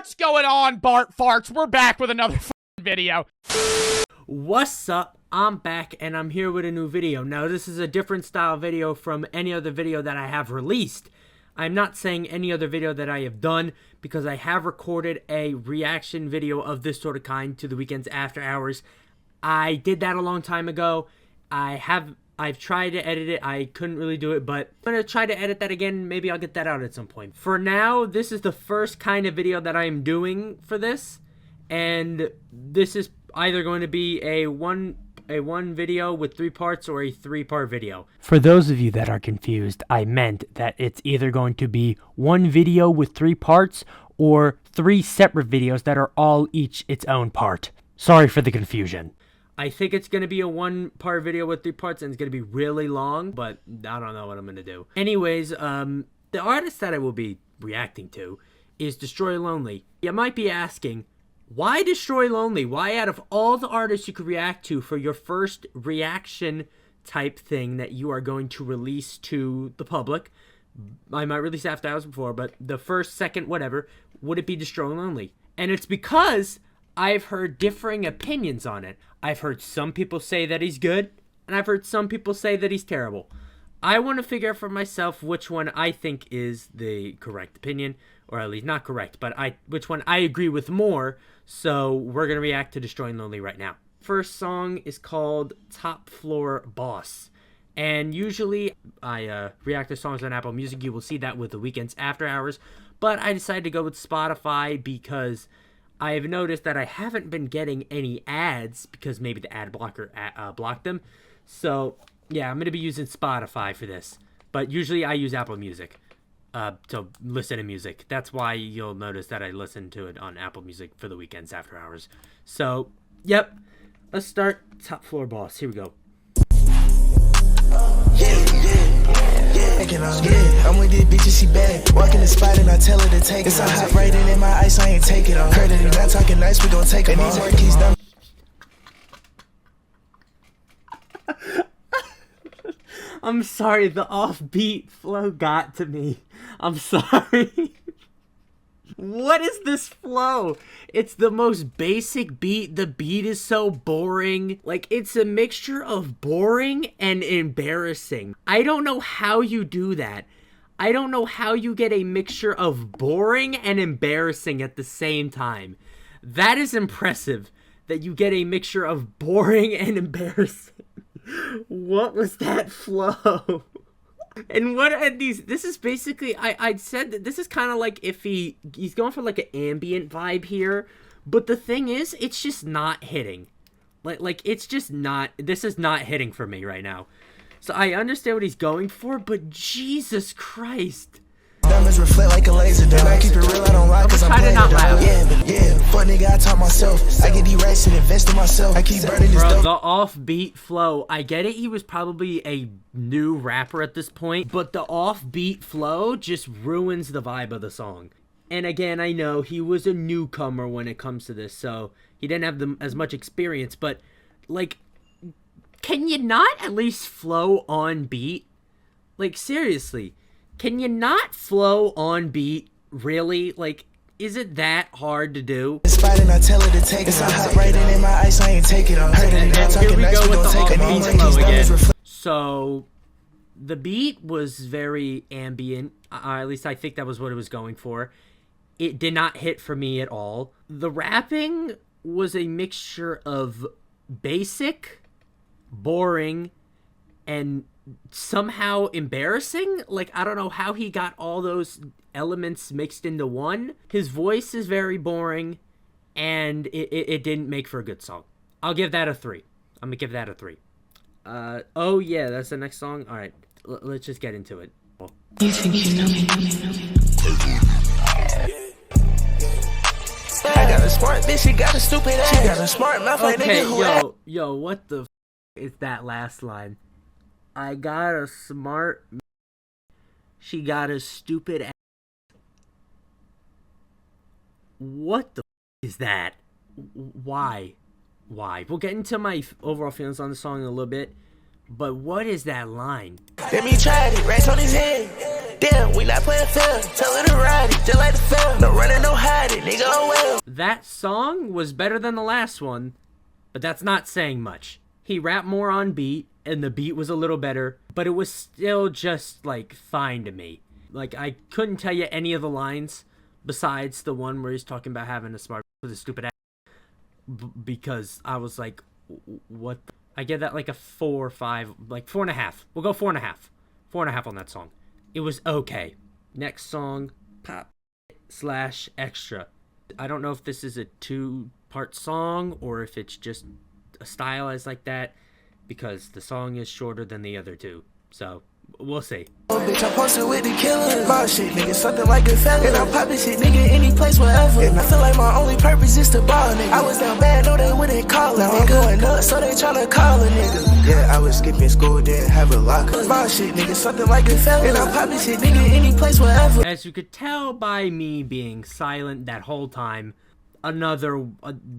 What's going on, Bart Farts? We're back with another video. What's up? I'm back and I'm here with a new video. Now this is a different style video from any other video that I have released. I'm not saying any other video that I have done because I have recorded a reaction video of this sort of kind to The Weeknd's After Hours. I did that a long time ago. I've tried to edit it. I couldn't really do it, but I'm going to try to edit that again. Maybe I'll get that out at some point. For now, this is the first kind of video that I'm doing for this. And this is either going to be a one video with 3 parts or a 3-part video. For those of you that are confused, I meant that it's either going to be one video with 3 parts or 3 separate videos that are all each its own part. Sorry for the confusion. I think it's going to be a 1-part video with 3 parts and it's going to be really long, but I don't know what I'm going to do. Anyways, the artist that I will be reacting to is Destroy Lonely. You might be asking, why Destroy Lonely? Why out of all the artists you could react to for your first reaction type thing that you are going to release to the public? I might release After Hours before, but the first, second, whatever, would it be Destroy Lonely? And it's because I've heard differing opinions on it. I've heard some people say that he's good, and I've heard some people say that he's terrible. I want to figure out for myself which one I think is the correct opinion, or at least not correct, but which one I agree with more, so we're going to react to Destroy Lonely right now. First song is called Top Floor Boss, and usually I react to songs on Apple Music. You will see that with The Weeknd's After Hours, but I decided to go with Spotify because I have noticed that I haven't been getting any ads because maybe the ad blocker blocked them. So, yeah, I'm going to be using Spotify for this. But usually I use Apple Music to listen to music. That's why you'll notice that I listen to it on Apple Music for The Weeknd's After Hours. So, yep. Let's start Top Floor Boss. Here we go. I'm with this bitch and she bad. Walk in the spot and I tell her to take it. It's a hot right in my ice, I ain't take it on. Heard that not talking nice, we gon' take them all. Keys down. I'm sorry, the offbeat flow got to me. I'm sorry. What is this flow? It's the most basic beat. The beat is so boring. Like, it's a mixture of boring and embarrassing. I don't know how you do that. I don't know how you get a mixture of boring and embarrassing at the same time. That is impressive, that you get a mixture of boring and embarrassing. What was that flow? And what are these? This is basically, I'd said that this is kind of like if he's going for like an ambient vibe here, but the thing is, it's just not hitting. Like it's just not, this is not hitting for me right now. So I understand what he's going for, but Jesus Christ. Diamonds reflect like a laser, then I keep it real, I don't lie cause I'm playing it down. Yeah, fuck nigga, I taught myself. I get these racks and invest in myself. I keep burning this dope. The offbeat flow, I get it, he was probably a new rapper at this point, but the offbeat flow just ruins the vibe of the song. And again, I know he was a newcomer when it comes to this, so he didn't have as much experience, but like, can you not at least flow on beat? Like, seriously. Can you not flow on beat? Really? Like, is it that hard to do? I tell her to take it's a hot right in my ice, I ain't take it on. And here we go with the offbeat flow again. So, the beat was very ambient. At least I think that was what it was going for. It did not hit for me at all. The rapping was a mixture of basic, boring, and somehow embarrassing. Like, I don't know how he got all those elements mixed into one. His voice is very boring, and it didn't make for a good song. I'll give that a 3. I'm gonna give that a 3. Oh yeah, that's the next song. All right, let's just get into it. You think you know me? I got a smart bitch, she got a stupid ass. She got a smart mouth like okay, nigga. yo, what the is that last line? I got a smart. She got a stupid ass. What the is that? Why? We'll get into my overall feelings on the song in a little bit, but what is that line? Let me try it, rats on his head. Damn, we not playing fair. Tell her to ride it, just like the film. No running, no hiding, nigga. that song was better than the last one, but that's not saying much. He rapped more on beat, and the beat was a little better, but it was still just, like, fine to me. Like, I couldn't tell you any of the lines besides the one where he's talking about having a smart with a stupid ass, because I was like, what the? I give that like a 4 or 5, like 4.5. We'll go 4.5. 4.5 on that song. It was okay. Next song, Pop / Xtra. I don't know if this is a 2-part song or if it's just stylized like that, because the song is shorter than the other 2. So, we'll see. Oh, bitch, I'm posted with the killers. My shit, nigga, something like a felon. And I'm popping shit, nigga, any place, wherever. And I feel like my only purpose is to ball, nigga. I was down bad, no, they wouldn't call a nigga. I'm going up, so they tryna call a nigga. Yeah, I was skipping school, didn't have a locker. My shit, nigga, something like a felon. And I'm popping shit, nigga, any place, wherever. As you could tell by me being silent that whole time,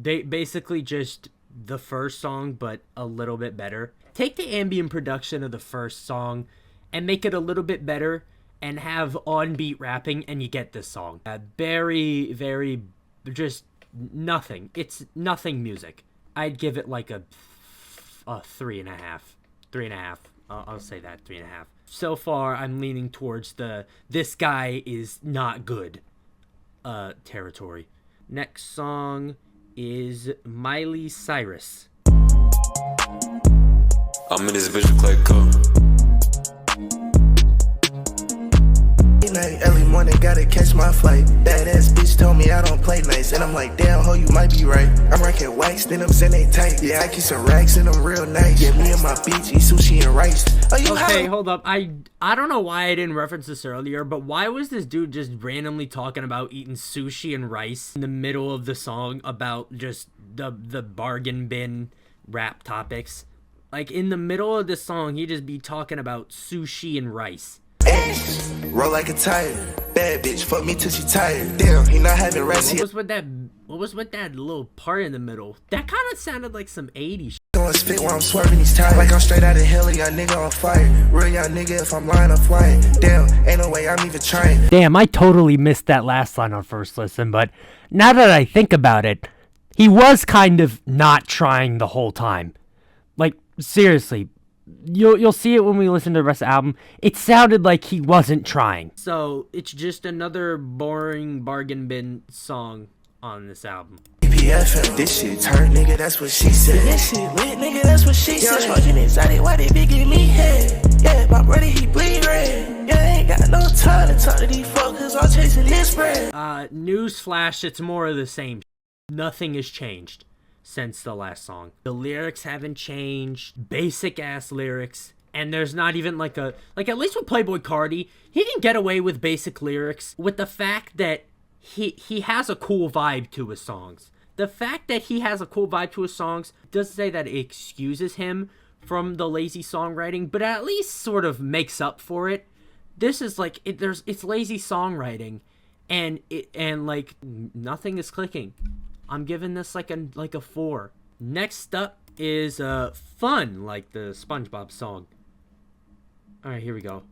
basically just the first song, but a little bit better. Take the ambient production of the first song and make it a little bit better and have on-beat rapping, and you get this song. Very, very, just nothing. It's nothing music. I'd give it like a 3.5. 3.5. I'll say that, 3.5. So far, I'm leaning towards the this guy is not good territory. Next song is Miley Cyrus. I'm in this bitch like Komin. Early morning, gotta catch my flight. That ass bitch told me I don't play nice. And I'm like, damn, ho, you might be right. I'm rocking wax, then I'm saying they tight. Yeah, I keep some racks and I'm real nice. Yeah, me and my bitch eat sushi and rice. Okay, hold up. I don't know why I didn't reference this earlier, but why was this dude just randomly talking about eating sushi and rice in the middle of the song about just the bargain bin rap topics? Like, in the middle of the song, he just be talking about sushi and rice. Roll like a tire. Bad bitch, fuck me till she tired. Damn, he not having rest. What was with that little part in the middle? That kind of sounded like some 80s shit. Gonna spit while I'm swerving these tires. Like I'm straight out of hell, young nigga on fire. Real young nigga, if I'm lying, I'm flying. Damn, ain't no way I'm even trying. Damn, I totally missed that last line on first listen, but now that I think about it, he was kind of not trying the whole time. Like, seriously. You'll see it when we listen to the rest of the album. It sounded like he wasn't trying. So, it's just another boring bargain bin song on this album. PFM, this shit turn, nigga, that's what she said. This shit lit, nigga, that's what she said. I'm smoking exotic, why they big in me head? Yeah, my brother, he bleed red. Yeah, I ain't got no time to talk to these fuckers, I'm chasing this bread. Newsflash, it's more of the same. Nothing has changed since the last song. The lyrics haven't changed, basic ass lyrics, and there's not even like at least with Playboi Carti, he can get away with basic lyrics with the fact that he has a cool vibe to his songs. The fact that he has a cool vibe to his songs doesn't say that it excuses him from the lazy songwriting, but at least sort of makes up for it. This is like it's lazy songwriting, and like nothing is clicking. I'm giving this like a 4. Next up is F.U.N, like the SpongeBob song. All right, here we go.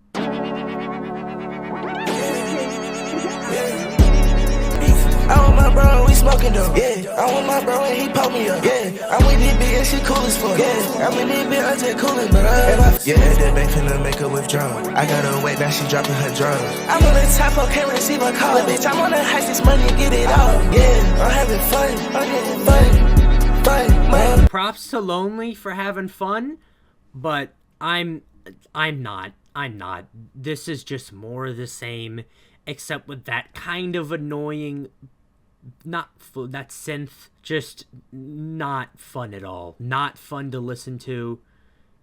I want my bro, we smoking though. Yeah, I want my bro and he poke me up. Yeah, I'm with this bitch and she cool as fuck. Yeah, I'm in this bitch, I just coolin', bro. Yeah, that bank finna make her withdraw. I got her wait, now she dropping her drugs. I'm on the top, I can't receive a call. Bitch, I'm on the heist, this money, get it all. Yeah, I'm having fun, I'm having fun, man. Props to Lonely for having fun, but I'm not. This is just more of the same, except with that kind of annoying, that synth, just not fun at all. Not fun to listen to.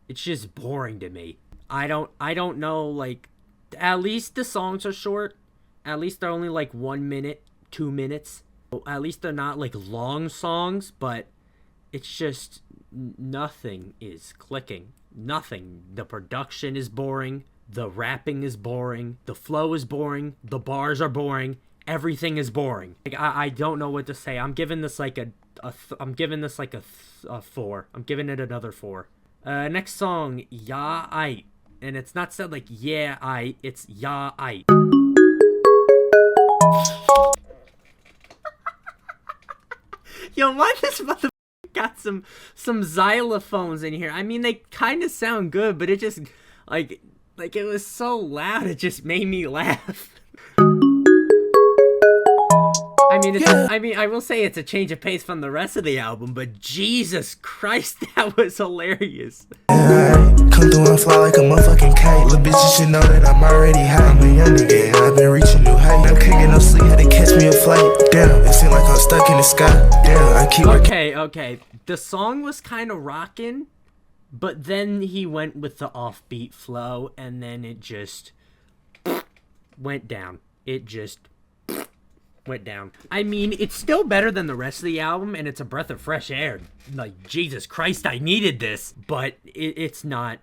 It's just boring to me. I don't know, like, at least the songs are short. At least they're only like 1 minute, 2 minutes. At least they're not like long songs, but it's just nothing is clicking. Nothing. The production is boring. The rapping is boring. The flow is boring. The bars are boring. Everything is boring. Like, I don't know what to say. I'm giving this like a 4. I'm giving it another 4. Next song, Ight. And it's not said like yeah, Ight. It's Ight. Yo, why this mother got some xylophones in here? I mean, they kind of sound good, but it just like it was so loud, it just made me laugh. I mean, I will say it's a change of pace from the rest of the album, but Jesus Christ, that was hilarious. Come through and fly like a motherfucking kite. Little bitch, you should know that I'm already high. I'm a young nigga, and I've been reaching new heights. I can't get no sleep, had to catch me a flight. Damn, it seems like I'm stuck in the sky. Damn, I keep Okay. The song was kind of rocking, but then he went with the offbeat flow, and then it just went down. It just went down. I mean, it's still better than the rest of the album, and it's a breath of fresh air. Like, Jesus Christ, I needed this. But it's not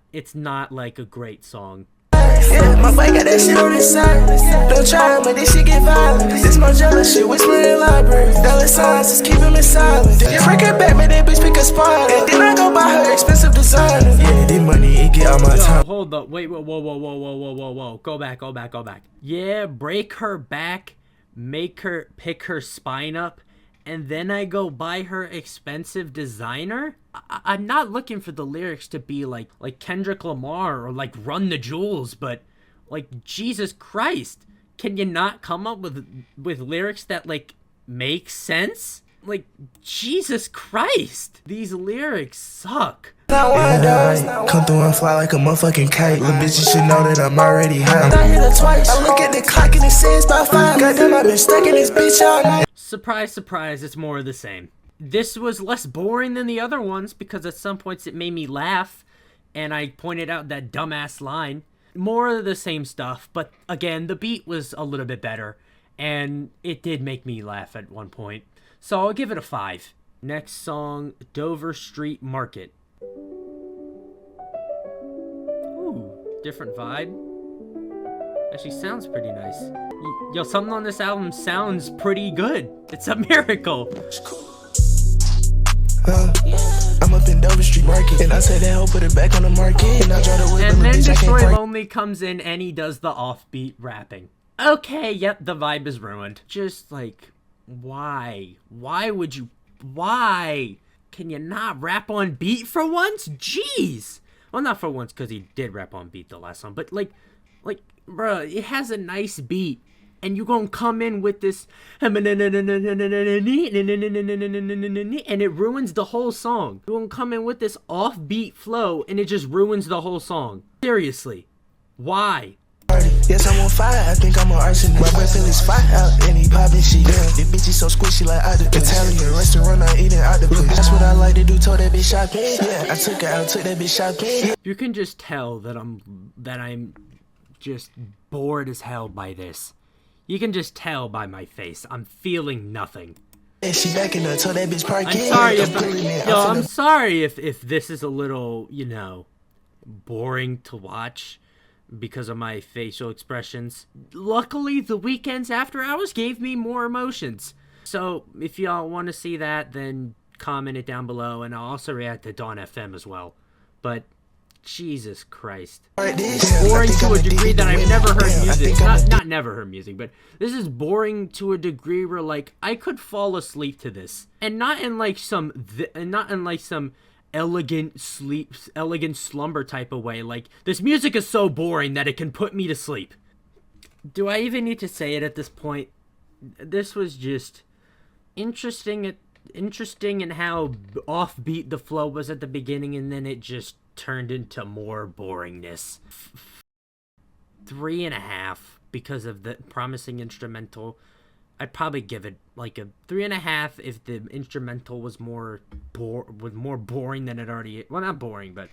like a great song. Yeah, my boy got that shit on his side. Don't try, but this shit get violent. This more jealous shit, whispering in library. Dollar signs, just keep him in silence. Then you break it back, man, that bitch pick a spot. And then I go buy her expensive designer. Yeah, this money, it get all my time. Hold up, wait, whoa. Go back. Yeah, break her back, make her pick her spine up, and then I go buy her expensive designer? I'm not looking for the lyrics to be like Kendrick Lamar or like Run the Jewels, but like, Jesus Christ, can you not come up with lyrics that like make sense? Like, Jesus Christ, these lyrics suck. Yeah, come through and fly like a motherfucking kite. Little bitch, you should know that I'm already high. I hit her twice. I look at the clock and it says by 5. Goddamn, I've been stuck in this bitch all night. Surprise, surprise, it's more of the same. This was less boring than the other ones because at some points it made me laugh, and I pointed out that dumbass line. More of the same stuff, but again, the beat was a little bit better, and it did make me laugh at one point. So I'll give it a 5. Next song, Dover Street Market. Ooh, different vibe. Actually sounds pretty nice. Yo, something on this album sounds pretty good. It's a miracle. I'm up in Dover Street Market, and I said that hoe put it back on the market. And I drive the whip, and then bitch, Destroy Lonely comes in and he does the offbeat rapping. Okay, yep, the vibe is ruined. Just like, why? Why would you? Why? Can you not rap on beat for once? Jeez. Well, not for once, because he did rap on beat the last song, but like, bruh, it has a nice beat. And you gonna come in with this and it ruins the whole song. You gonna come in with this offbeat flow and it just ruins the whole song. Seriously. Why? Yes, I'm on fire. I think I'm on arsenic. My boy feel his fire out and he poppin' shit. Damn, this bitch is so squishy like octopus. Italian restaurant, I eating octopus. That's what I like to do. Told that bitch shopping. Yeah, I took her out, took that bitch shopping. You can just tell that I'm just bored as hell by this. You can just tell by my face. I'm feeling nothing. And she back in the told that bitch park. I'm sorry if this is a little, boring to watch because of my facial expressions. Luckily, the weekends after hours gave me more emotions. So if y'all want to see that, then comment it down below, and I'll also react to Dawn FM as well. But Jesus Christ. Boring to a degree that I've never heard music. Not never heard music, but this is boring to a degree where like I could fall asleep to this. And not in like some elegant slumber type of way. Like, this music is so boring that it can put me to sleep. Do I even need to say it at this point? This was just interesting in how offbeat the flow was at the beginning, and then it just turned into more boringness. 3.5 because of the promising instrumental. I'd probably give it like a 3.5 if the instrumental was more boring than it already. Well, not boring, but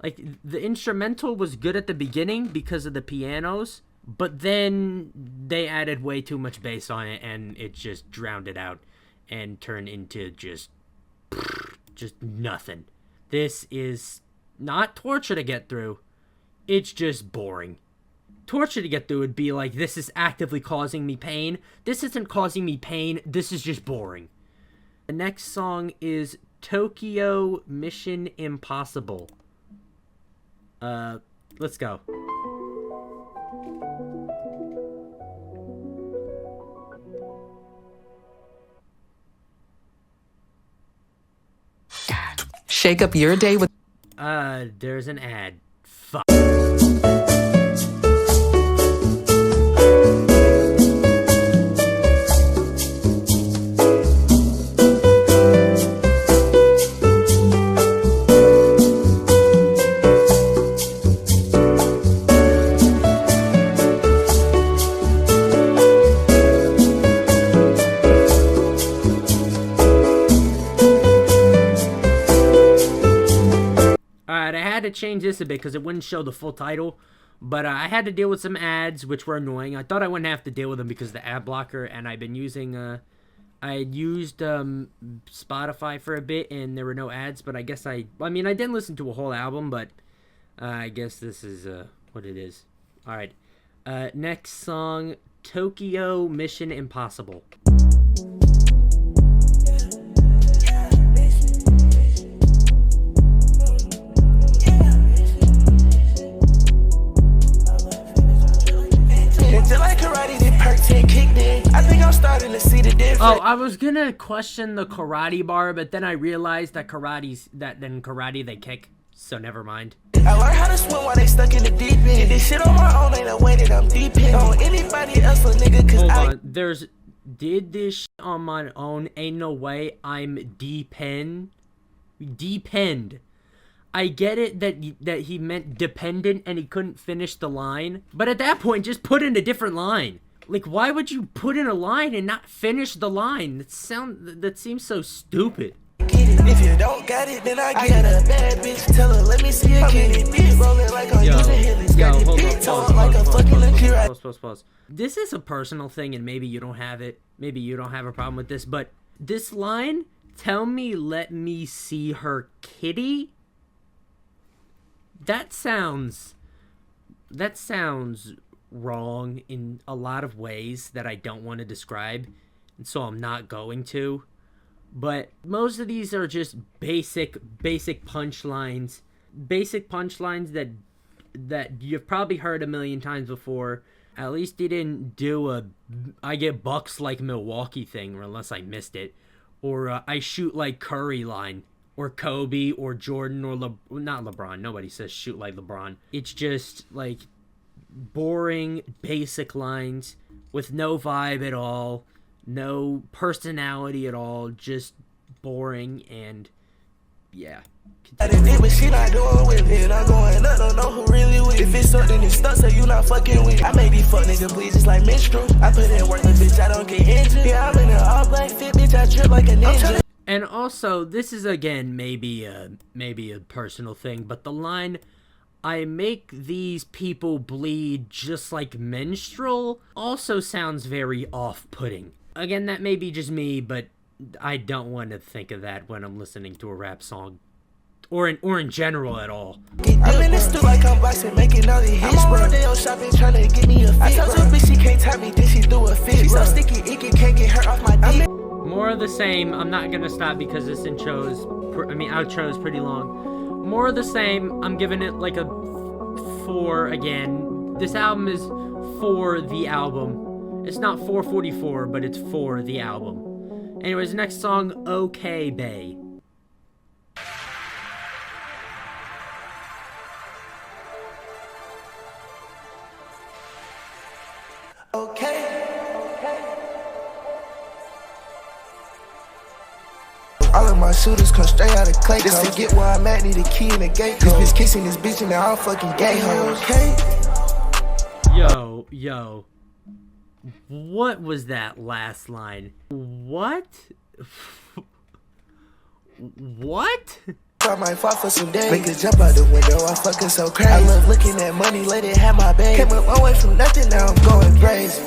like the instrumental was good at the beginning because of the pianos, but then they added way too much bass on it, and it just drowned it out and turned into just nothing. This is not torture to get through. It's just boring. Torture to get through would be like, this is actively causing me pain. This isn't causing me pain. This is just boring. The next song is Tokyo Mission Impossible. Let's go. Shake up your day with... There's an ad. Fuck. To change this a bit because it wouldn't show the full title, but I had to deal with some ads which were annoying. I thought I wouldn't have to deal with them because of the ad blocker, and I've been using I used Spotify for a bit and there were no ads, but I guess I mean I didn't listen to a whole album, but I guess this is what it is. All right, next song, Tokyo Mission Impossible. Oh, I was gonna question the karate bar, but then I realized that karate they kick, so never mind. I learned how to swim while they stuck in the deep end. Did this shit on my own, ain't no way that I'm deep in. On anybody else, a nigga, cause Hold on, did this shit on my own, ain't no way I'm depend. I get it that he meant dependent and he couldn't finish the line, but at that point, just put in a different line. Like, why would you put in a line and not finish the line? That seems so stupid. If you don't got it, then I got a bad bitch. Tell her, let me see you get it. Rolling like I'm using Hillis. Got the big talk like a fucking Akira. Pause. This is a personal thing, and maybe you don't have it. Maybe you don't have a problem with this, but this line, tell me, let me see her kitty. That sounds wrong in a lot of ways that I don't want to describe, and so I'm not going to. But most of these are just basic punchlines that you've probably heard a million times before. At least he didn't do a I get bucks like Milwaukee thing, or unless I missed it, or I shoot like Curry line, or Kobe, or Jordan, or not LeBron. Nobody says shoot like LeBron. It's just like boring, basic lines with no vibe at all, no personality at all, just boring, and yeah. I did it, but she not doing with it. I'm going up, don't know who really with it. If it's something it's stuck, so you not fucking with it. I make these fuck niggas bleed just like menstrual. I put in work, but bitch, I don't get injured. Yeah, I'm in an all black fit, bitch, I drip like a ninja. And also, this is again maybe a personal thing, but the line, I make these people bleed just like menstrual, also sounds very off-putting. Again, that may be just me, but I don't want to think of that when I'm listening to a rap song, or in general at all. I'm in this dude like I'm boxing, making all these hits, bro. They on shopping, trying to get me a fit. I told her bitch she can't tie me, then she threw a fit. She so sticky, icky, can't get her off my dick. More of the same. I'm not gonna stop because this outro is pretty long. More of the same. I'm giving it like a 4 again. This album is for the album. It's not 444, but it's for the album. Anyways, next song, Okay Bae. All of my shooters come straight out of Clay. Just to get where I'm at, need a key and a gate. This bitch kissing this bitch and now I'm fucking gay hoes. Okay. Yo. What was that last line? What? What? I might fall for some days. Make her jump out the window, I fucking so crazy. I love looking at money, let it have my baby. Came a long way from nothing, now I'm going crazy.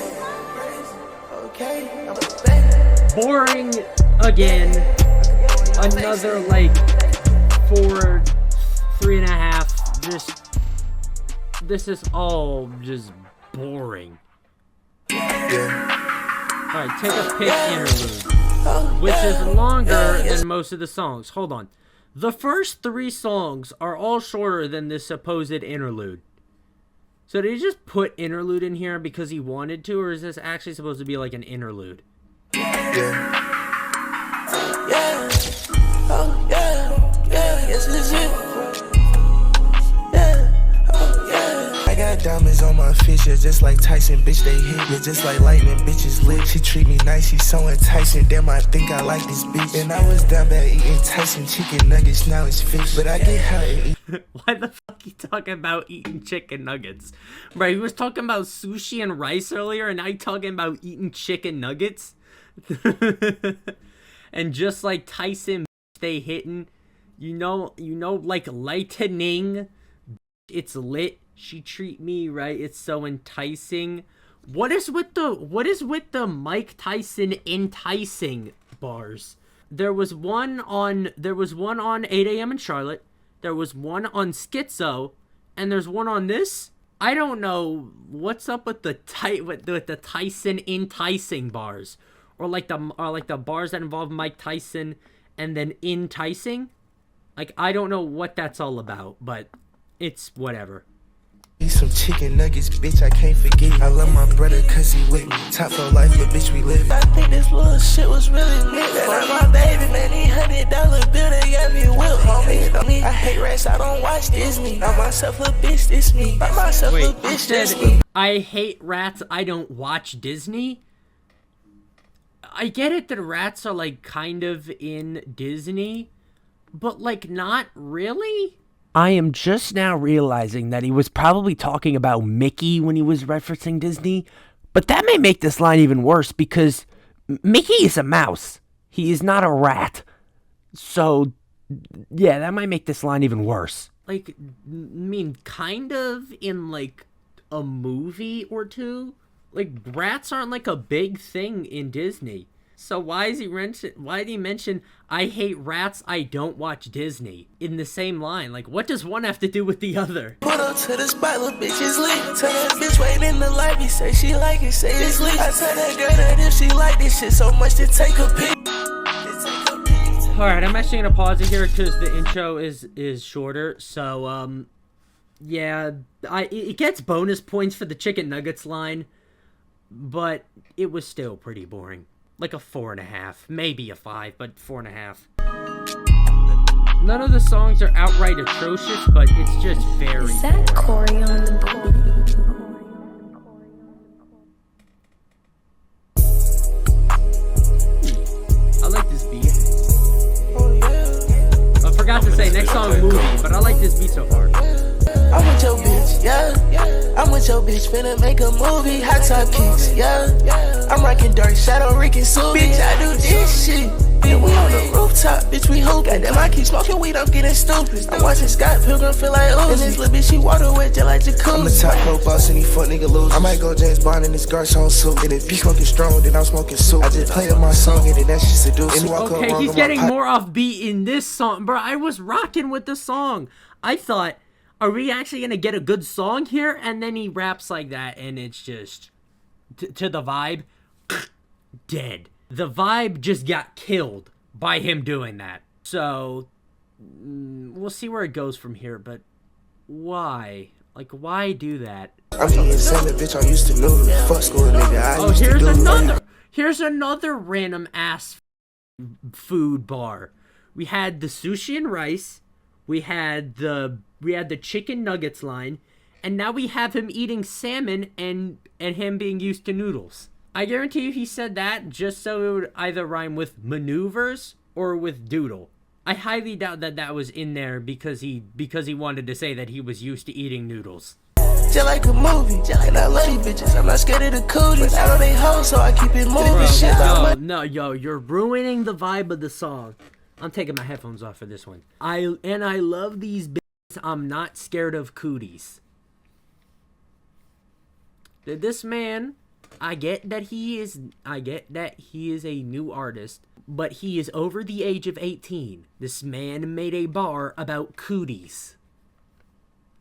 Okay, I'm a baby. Boring again. Another like 4, 3.5. This is all just boring. Yeah. Alright, Take a Pic interlude, which is longer than most of the songs. Hold on. The first 3 songs are all shorter than this supposed interlude. So did he just put interlude in here because he wanted to, or is this actually supposed to be like an interlude? Yeah. Yeah, just like Tyson, bitch, they hit. Yeah, just like lightning, bitches lit. She treat me nice, she's so enticing. Damn, I think I like this bitch. And I was down bad eating Tyson chicken nuggets, now it's fish. But I get high and eat. Why the fuck you talking about eating chicken nuggets? Bro, he was talking about sushi and rice earlier, and now you talking about eating chicken nuggets? And just like Tyson, they hitting, you know, like lightning, it's lit. She treat me right, it's so enticing. What is with the Mike Tyson enticing bars? There was one on 8 AM in Charlotte. There was one on Schizo, and there's one on this. I don't know what's up with the Tyson enticing bars, or like the bars that involve Mike Tyson and then enticing. Like, I don't know what that's all about, but it's whatever. Eat some chicken nuggets, bitch, I can't forget. I love my brother cause he with me. Top for life, but bitch, we live. I think this little shit was really lit. Like my baby, man, he $100 bill, they got me whipped, homie. I hate rats, I don't watch Disney. By myself, a bitch, this me. By myself, a bitch, this me. I hate rats, I don't watch Disney. I get it that rats are like kind of in Disney, but like not really. I am just now realizing that he was probably talking about Mickey when he was referencing Disney, but that may make this line even worse because Mickey is a mouse. He is not a rat. So, yeah, that might make this line even worse. Like, I mean, kind of in like a movie or two. Like, rats aren't like a big thing in Disney. So why did he mention I hate rats, I don't watch Disney in the same line? Like, what does one have to do with the other? Put up to the spot, little bitch is lit. Tell that bitch wait in the lobby, say she like it, say it's lit. I tell that girl that if she like this shit so much to take a pic. Alright, I'm actually gonna pause it here because the intro is shorter. So yeah, it gets bonus points for the chicken nuggets line, but it was still pretty boring. Like a 4.5, maybe a 5, but 4.5. None of the songs are outright atrocious, but it's just very Is that Corey on the board? I like this beat. I forgot to say, next song movie, but I like this beat so far. I'm with your bitch, yeah. I'm with your bitch, finna make a movie. Hot top kicks, yeah. I'm rocking dark shadow, Rick and Sue. Bitch, I do this shit. And we on the rooftop, bitch, we hoopin'. Goddamn, I keep smoking weed, I'm getting stupid. I'm watching Scott Pilgrim, feel like ooh. And this little bitch, she water wet just like jacuzzi. I'm the top pro boss and he fuck nigga lose. I might go James Bond in this Garcon suit. And if you smoking strong, then I'm smoking soup. I just played my song and then that shit seduce. Okay, he's getting more off beat in this song. Bro, I was rocking with the song. I thought, are we actually gonna get a good song here? And then he raps like that, and it's just to the vibe, dead. The vibe just got killed by him doing that. So we'll see where it goes from here. But why? Like, why do that? I'm from the same bitch I'm used to know. Fuck school nigga. Oh, here's another random ass food bar. We had the sushi and rice. We had the chicken nuggets line, and now we have him eating salmon and him being used to noodles. I guarantee you he said that just so it would either rhyme with maneuvers or with doodle. I highly doubt that was in there because he wanted to say that he was used to eating noodles. Just like a movie, and I love these bitches. I'm not scared of the cooties. I know they hoes, so I keep it moving. Yo, you're ruining the vibe of the song. I'm taking my headphones off for this one. I love these bitches. I'm not scared of cooties. This man, I get that he is a new artist, but he is over the age of 18. This man made a bar about cooties.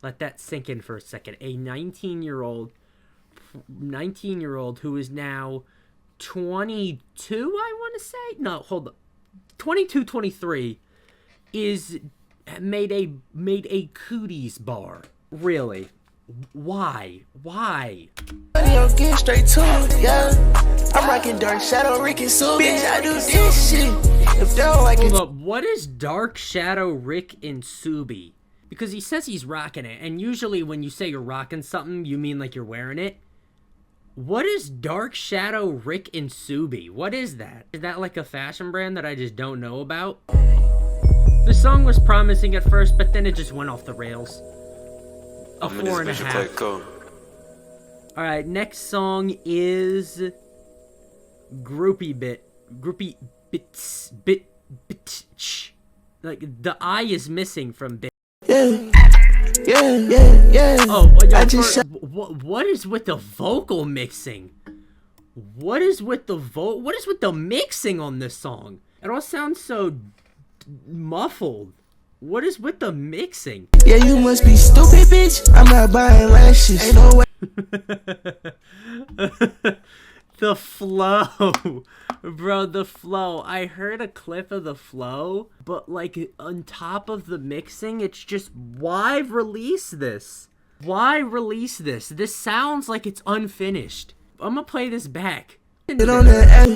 Let that sink in for a second. A 19-year-old who is now 22, I want to say? No, hold up. 22, 23 is made a cooties bar. Really? Why? I'm getting straight to it, yeah. I'm rocking dark shadow, Rick and Sue. Bitch, I do this shit. If they don't like it. Hold up, what is Dark Shadow, Rick and Subi? Because he says he's rocking it, and usually when you say you're rocking something, you mean like you're wearing it. What is Dark Shadow Rick and Subi? What is that? Is that like a fashion brand that I just don't know about? The song was promising at first, but then it just went off the rails. A 4.5. Alright, next song is Groupie Btch. Like, the I is missing from Bit. Yeah. Oh, what is with the vocal mixing? What is with the mixing on this song? It all sounds so muffled. What is with the mixing? Yeah, you must be stupid, bitch. I'm not buying lashes. Ain't no way. The flow. Bro, the flow. I heard a clip of the flow, but like on top of the mixing, it's just, why release this? Why release this? This sounds like it's unfinished. I'm gonna play this back. It on the app.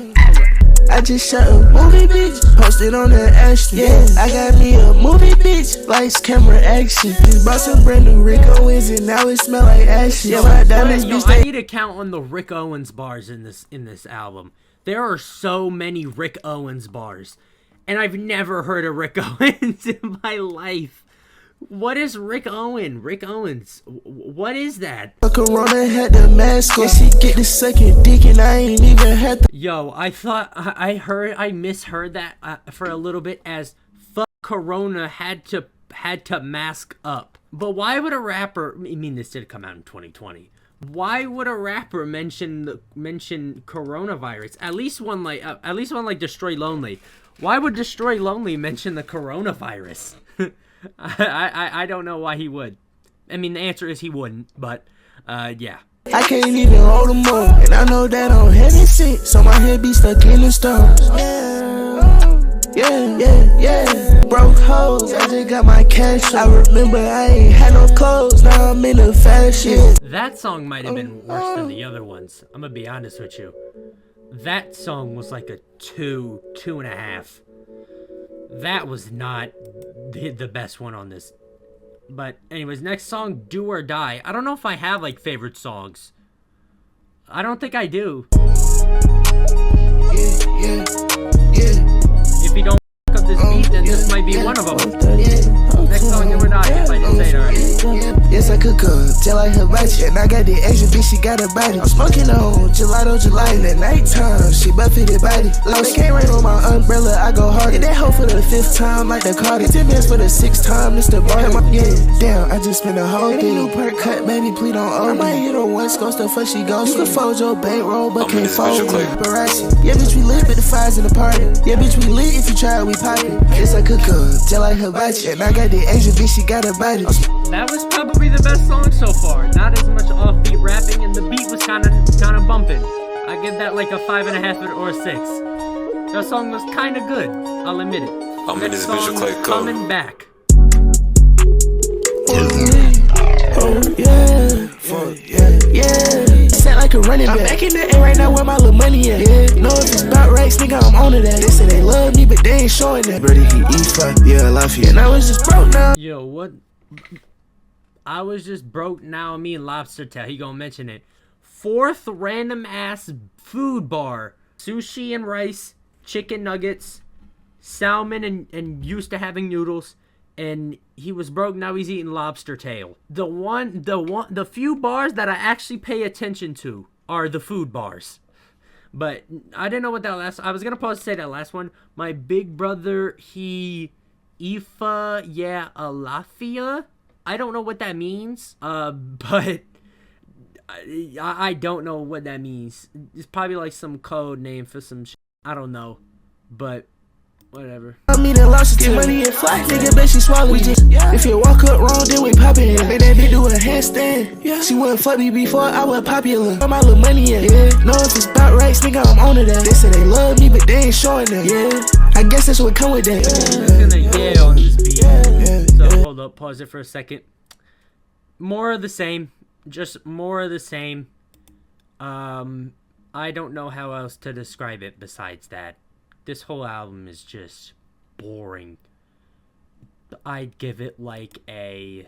I just shot a movie, bitch. Posted on the Xtra. Yeah, I got me a movie, bitch. Lights, camera, action. Just bought some brand new Rick Owens and now it smell like ashes. Yeah, my diamonds, bitch. I need to count on the Rick Owens bars in this album. There are so many Rick Owens bars, and I've never heard of Rick Owens in my life. What is Rick Owens? Rick Owens. What is that? Corona had the mask on. She get the second dick and I ain't even had the. Yo, I thought I misheard that for a little bit as fuck Corona had to mask up. But why would a rapper? I mean, this did come out in 2020. Why would a rapper mention coronavirus? At least one like Destroy Lonely. Why would Destroy Lonely mention the coronavirus? I don't know why he would. I mean, the answer is he wouldn't, but yeah. I can't even hold them more, and I know that I'm heaven sent, so my head be stuck in the stars. Yeah. Broke hoes, I just got my cash. I remember I ain't had no clothes, now I'm in the fashion. That song might have been worse than the other ones. I'm gonna be honest with you. That song was like a 2.5. That was not the best one on this. But anyways, next song, Do or Die. I don't know if I have like favorite songs. I don't think I do. Yeah. If you don't f up this beat, then this might be one of them. Next song, Do or Die, if I didn't say it already. Yes, I could cook, till I hibachi. And I got the Xtra, bitch, she got a body. I'm smoking on gelato July in the nighttime. She buffeted body. Lost can't rain on my umbrella, I go hard. Get that hoe for the 5th time, like the Cardi. 10 minutes for the 6th time, this the bar. Yeah, damn, I just spent a whole day. New perk cut, baby, please don't owe me. I might hit on one scope, the fuck she goes. You can fold your bankroll, but can't fold me. Yeah, bitch, we lit with the fires in the party. Yeah, bitch, we lit, if you try it, we poppin'. Yes, I could cook, till I hibachi. And I got the Xtra, bitch, she got a body. That was probably the best song so far. Not as much offbeat rapping, and the beat was kind of bumping. I give that like a 5.5 or a 6. That song was kind of good. I'll admit it. Next song, Komin Back. Yeah. Sound like a running back. I'm back in the air right now where my little money at. Yeah. Know if it's about rights, nigga, I'm on to that. They say they love me, but they ain't showing that. Brody, he E5, yeah, I love you. And I was just broke now. Yo, what? I was just broke now. Me and Lobster Tail. He gonna mention it. 4th random ass food bar. Sushi and rice, chicken nuggets, salmon and used to having noodles. And he was broke, now he's eating lobster tail. The few bars that I actually pay attention to are the food bars. But I didn't know what that I was gonna pause to say that last one. My big brother, he Ifa, yeah, Alafia. I don't know what that means. But I don't know what that means. It's probably like some code name for some shit. I don't know. But whatever. I mean, lost get money and fly. Nigga, bet she swallow we just, if you walk up wrong, then we pop it. Make that bitch do a handstand. Yeah. She wouldn't fuck me before I was popular. Where my little money at? Yeah. Know if it's about rights, nigga, I'm on to that. They say they love me, but they ain't showing that. Yeah. I guess that's what come with that. I'm gonna yell on this beat. So hold up, pause it for a second. More of the same. Just more of the same. I don't know how else to describe it besides that. This whole album is just boring. I'd give it like a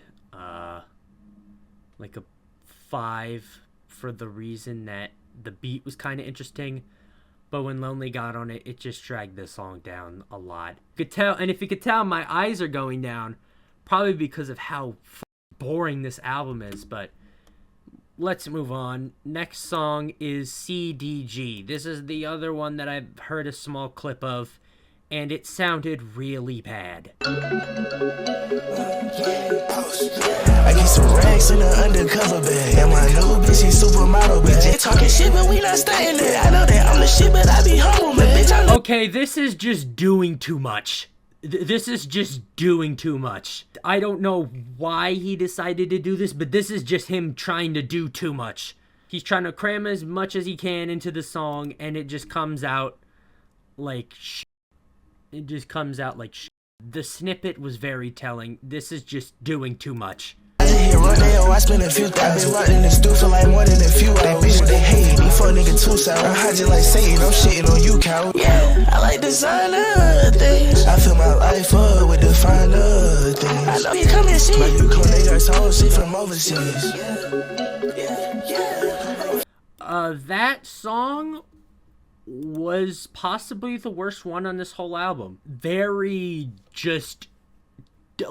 5 for the reason that the beat was kind of interesting, but when Lonely got on it, it just dragged the song down a lot. You could tell, and if you could tell, my eyes are going down, probably because of how boring this album is, but let's move on. Next song is CDG. This is the other one that I've heard a small clip of, and it sounded really bad. I get some racks in the undercover bag. And my new bitch, she supermodel, bitch. They talking shit, but we not staying there. I know that I'm the shit, but I be humble, man. Bitch, I know. Okay, this is just doing too much. This is just doing too much. I don't know why he decided to do this, but this is just him trying to do too much. He's trying to cram as much as he can into the song, and it just comes out like shit. It just comes out like shit. The snippet was very telling. This is just doing too much. I just hit Rodeo, I spent a few thousand. Been rocking this dude for like more than a few hours. They bitch, they hate me, fuck nigga too sour. I hide you like Satan, I'm shitting on you, cow. Yeah, I like designer things. I fill my life up with the finer things. I know you come and see. But you come, they got some shit from overseas. That song was possibly the worst one on this whole album. Very just,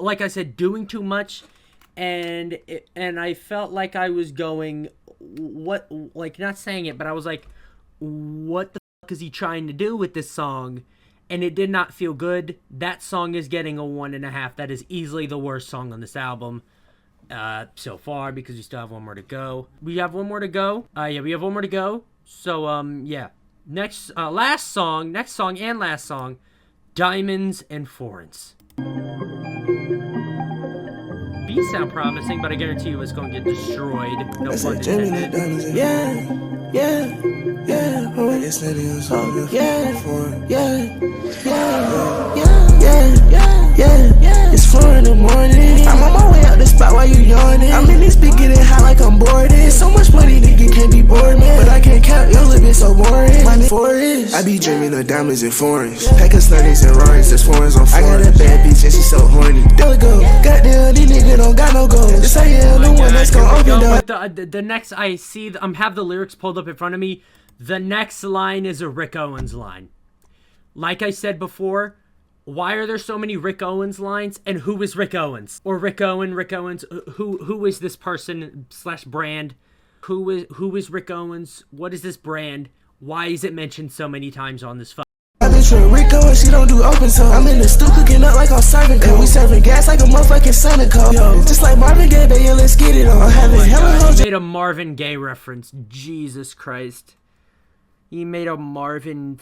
like I said, doing too much, and I felt like I was going, what, like, not saying it, but I was like, what the fuck is he trying to do with this song? And it did not feel good. That song is getting a 1.5. That is easily the worst song on this album so far, because we still have one more to go. We have one more to go. Yeah, we have one more to go. So, yeah. Next song, Diamonds and Foreigns. Beats sound promising, but I guarantee you it's going to get destroyed. No pun intended. Yeah. It's 4 in the morning. I'm on my way out the spot while you yawning. I'm in this bitch getting hot like I'm boarded. So much money, nigga can't be bored, man. But I can't count, your little bitch so boring. My forest. I be dreaming of diamonds and foreigns. Pack of slutties and Rarins, there's foreigns on foreigns. I got a bad bitch and she so horny. There we go. Goddamn, these niggas don't got no goals. This I am the one that's gonna open up. The next I see, have the lyrics pulled up in front of me. The next line is a Rick Owens line. Like I said before, why are there so many Rick Owens lines? And who is Rick Owens? Or Rick Owens, who is this person / brand? Who is Rick Owens? What is this brand? Why is it mentioned so many times on this phone? I've been with Rico and she don't do open source. I'm in the stew cooking up like I'm serving cold. We serving gas like a motherfucking Seneca. Yo, just like Marvin Gaye, baby, let's get it on. He made a Marvin Gaye reference. Jesus Christ. He made a Marvin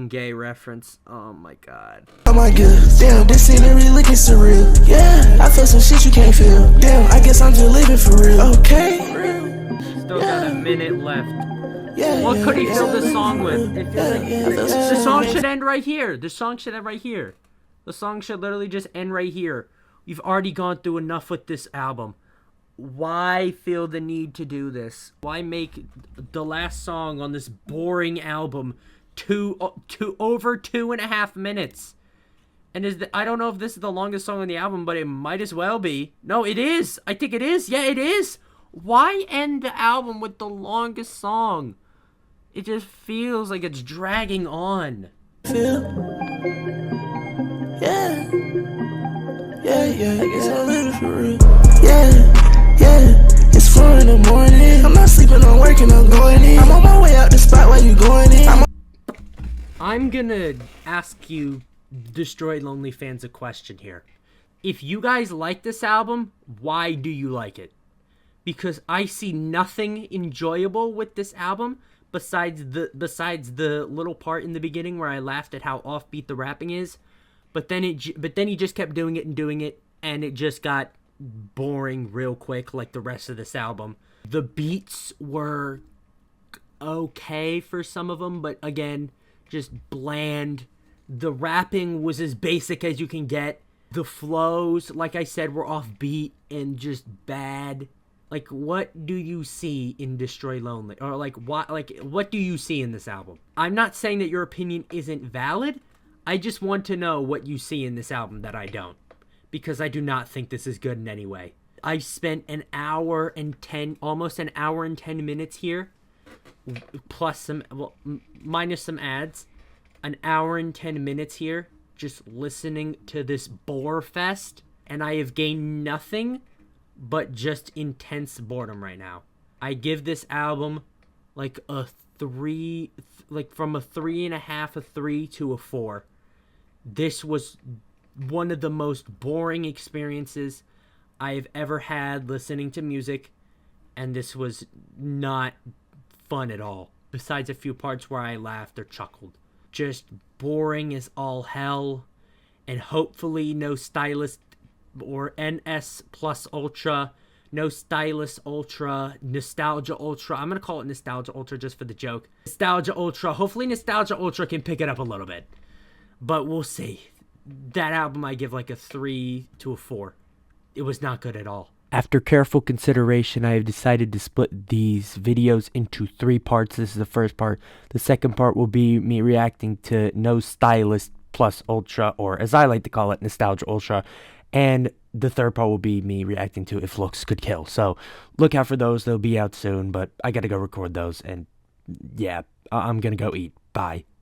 Gaye reference. Oh my god. Oh my god. Damn, this scenery looking surreal. Yeah, I feel some shit you can't feel. Damn, I guess I'm just living for real. Okay. Still got a minute left. What could he fill this song with? The song should end right here. The song should end right here. The song should literally just end right here. We've already gone through enough with this album. Why feel the need to do this? Why make the last song on this boring album over 2.5 minutes? And I don't know if this is the longest song on the album, but it might as well be. No, it is. I think it is. Yeah, it is. Why end the album with the longest song? It just feels like it's dragging on. Yeah, I guess I'm living for real. Yeah, it's 4 in the morning. I'm not sleeping, I'm working, I'm going in. I'm on my way out the spot while you going in. I'm gonna ask you, Destroyed Lonely fans, a question here. If you guys like this album, why do you like it? Because I see nothing enjoyable with this album besides the little part in the beginning where I laughed at how offbeat the rapping is. But then he just kept doing it, and it just got boring real quick, like the rest of this album. The beats were okay for some of them, but again, just bland. The rapping was as basic as you can get. The flows, like I said, were offbeat and just bad. Like, what do you see in Destroy Lonely? Or what do you see in this album? I'm not saying that your opinion isn't valid. I just want to know what you see in this album that I don't. because I do not think this is good in any way. I spent almost an hour and 10 minutes here, plus some, minus some ads, an hour and 10 minutes here, just listening to this bore fest, and I have gained nothing but just intense boredom right now. I give this album like a 3, like from a 3.5, a 3 to a 4. This was one of the most boring experiences I've ever had listening to music, and this was not fun at all, besides a few parts where I laughed or chuckled. Just boring as all hell, and hopefully no stylist or NS Plus Ultra, no stylus Ultra, Nostalgia Ultra. I'm going to call it Nostalgia Ultra just for the joke. Nostalgia Ultra. Hopefully Nostalgia Ultra can pick it up a little bit, but we'll see. That album I give like a 3 to a 4. It was not good at all. After careful consideration, I have decided to split these videos into 3 parts. This is the first part. The second part will be me reacting to No Stylist Plus Ultra, or as I like to call it, Nostalgia Ultra. And the third part will be me reacting to If Looks Could Kill. So look out for those. They'll be out soon, but I gotta go record those. And yeah, I'm gonna go eat. Bye.